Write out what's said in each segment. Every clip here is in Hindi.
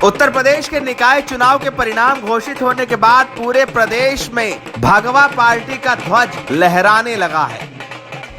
उत्तर प्रदेश के निकाय चुनाव के परिणाम घोषित होने के बाद पूरे प्रदेश में भगवा पार्टी का ध्वज लहराने लगा है।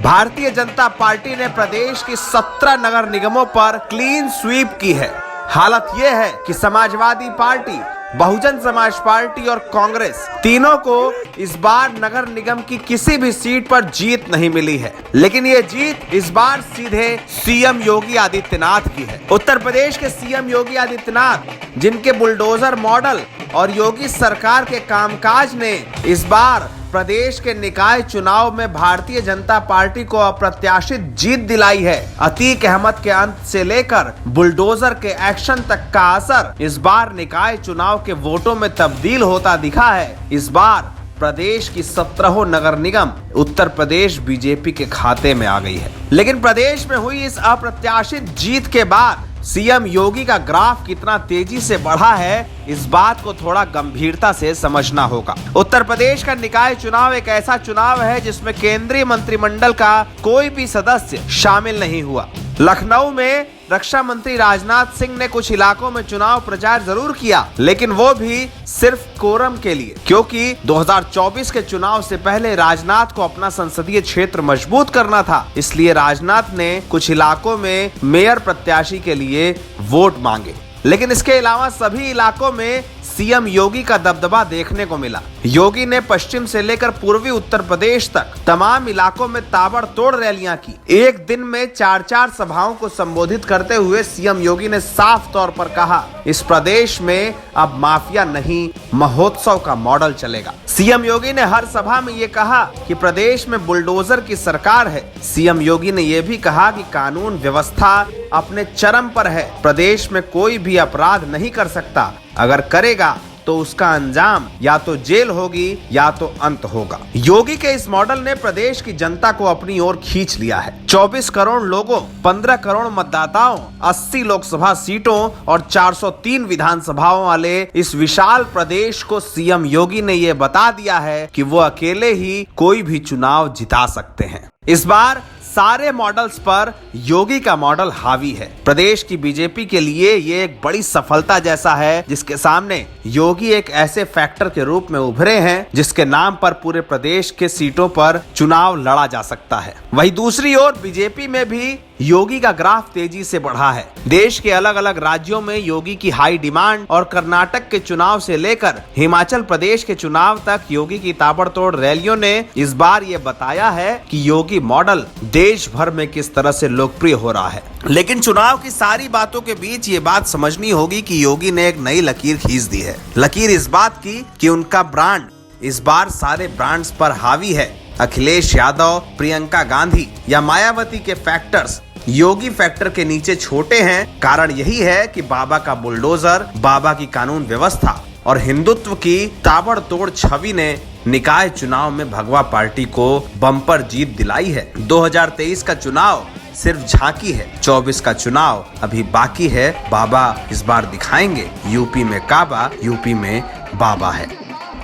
भारतीय जनता पार्टी ने प्रदेश की 17 नगर निगमों पर क्लीन स्वीप की है। हालत यह है कि समाजवादी पार्टी, बहुजन समाज पार्टी और कांग्रेस तीनों को इस बार नगर निगम की किसी भी सीट पर जीत नहीं मिली है, लेकिन ये जीत इस बार सीधे सीएम योगी आदित्यनाथ की है। उत्तर प्रदेश के सीएम योगी आदित्यनाथ, जिनके बुलडोजर मॉडल और योगी सरकार के कामकाज ने इस बार प्रदेश के निकाय चुनाव में भारतीय जनता पार्टी को अप्रत्याशित जीत दिलाई है। अतीक अहमद के अंत से लेकर बुलडोजर के एक्शन तक का असर इस बार निकाय चुनाव के वोटों में तब्दील होता दिखा है। इस बार प्रदेश की 17 नगर निगम उत्तर प्रदेश बीजेपी के खाते में आ गई है। लेकिन प्रदेश में हुई इस अप्रत्याशित जीत के बाद सीएम योगी का ग्राफ कितना तेजी से बढ़ा है, इस बात को थोड़ा गंभीरता से समझना होगा। उत्तर प्रदेश का निकाय चुनाव एक ऐसा चुनाव है जिसमें केंद्रीय मंत्रिमंडल का कोई भी सदस्य शामिल नहीं हुआ। लखनऊ में रक्षा मंत्री राजनाथ सिंह ने कुछ इलाकों में चुनाव प्रचार जरूर किया, लेकिन वो भी सिर्फ कोरम के लिए, क्योंकि 2024 के चुनाव से पहले राजनाथ को अपना संसदीय क्षेत्र मजबूत करना था। इसलिए राजनाथ ने कुछ इलाकों में मेयर प्रत्याशी के लिए वोट मांगे, लेकिन इसके अलावा सभी इलाकों में सीएम योगी का दबदबा देखने को मिला। योगी ने पश्चिम से लेकर पूर्वी उत्तर प्रदेश तक तमाम इलाकों में ताबड़तोड़ रैलियां की। एक दिन में 4-4 सभाओं को संबोधित करते हुए सीएम योगी ने साफ तौर पर कहा, इस प्रदेश में अब माफिया नहीं, महोत्सव का मॉडल चलेगा। सीएम योगी ने हर सभा में ये कहा कि प्रदेश में बुलडोजर की सरकार है। सीएम योगी ने यह भी कहा कि कानून व्यवस्था अपने चरम पर है, प्रदेश में कोई भी अपराध नहीं कर सकता, अगर करेगा तो उसका अंजाम या तो जेल होगी या तो अंत होगा। योगी के इस मॉडल ने प्रदेश की जनता को अपनी ओर खींच लिया है। 24 करोड़ लोगों, 15 करोड़ मतदाताओं, 80 लोकसभा सीटों और 403 विधानसभाओं वाले इस विशाल प्रदेश को सीएम योगी ने ये बता दिया है कि वो अकेले ही कोई भी चुनाव जिता सकते हैं। इस बार सारे मॉडल्स पर योगी का मॉडल हावी है। प्रदेश की बीजेपी के लिए ये एक बड़ी सफलता जैसा है, जिसके सामने योगी एक ऐसे फैक्टर के रूप में उभरे हैं जिसके नाम पर पूरे प्रदेश के सीटों पर चुनाव लड़ा जा सकता है। वहीं दूसरी ओर बीजेपी में भी योगी का ग्राफ तेजी से बढ़ा है। देश के अलग अलग राज्यों में योगी की हाई डिमांड और कर्नाटक के चुनाव से लेकर हिमाचल प्रदेश के चुनाव तक योगी की ताबड़तोड़ रैलियों ने इस बार ये बताया है कि योगी मॉडल देश भर में किस तरह से लोकप्रिय हो रहा है। लेकिन चुनाव की सारी बातों के बीच ये बात समझनी होगी कि योगी ने एक नई लकीर खींच दी है। लकीर इस बात की कि उनका ब्रांड इस बार सारे ब्रांड्स पर हावी है। अखिलेश यादव, प्रियंका गांधी या मायावती के फैक्टर्स योगी फैक्टर के नीचे छोटे हैं। कारण यही है कि बाबा का बुलडोजर, बाबा की कानून व्यवस्था और हिंदुत्व की ताबड़तोड़ छवि ने निकाय चुनाव में भगवा पार्टी को बम्पर जीत दिलाई है। 2023 का चुनाव सिर्फ झांकी है, 24 का चुनाव अभी बाकी है। बाबा इस बार दिखाएंगे, यूपी में काबा, यूपी में बाबा है।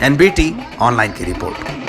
एनबीटी ऑनलाइन की रिपोर्ट।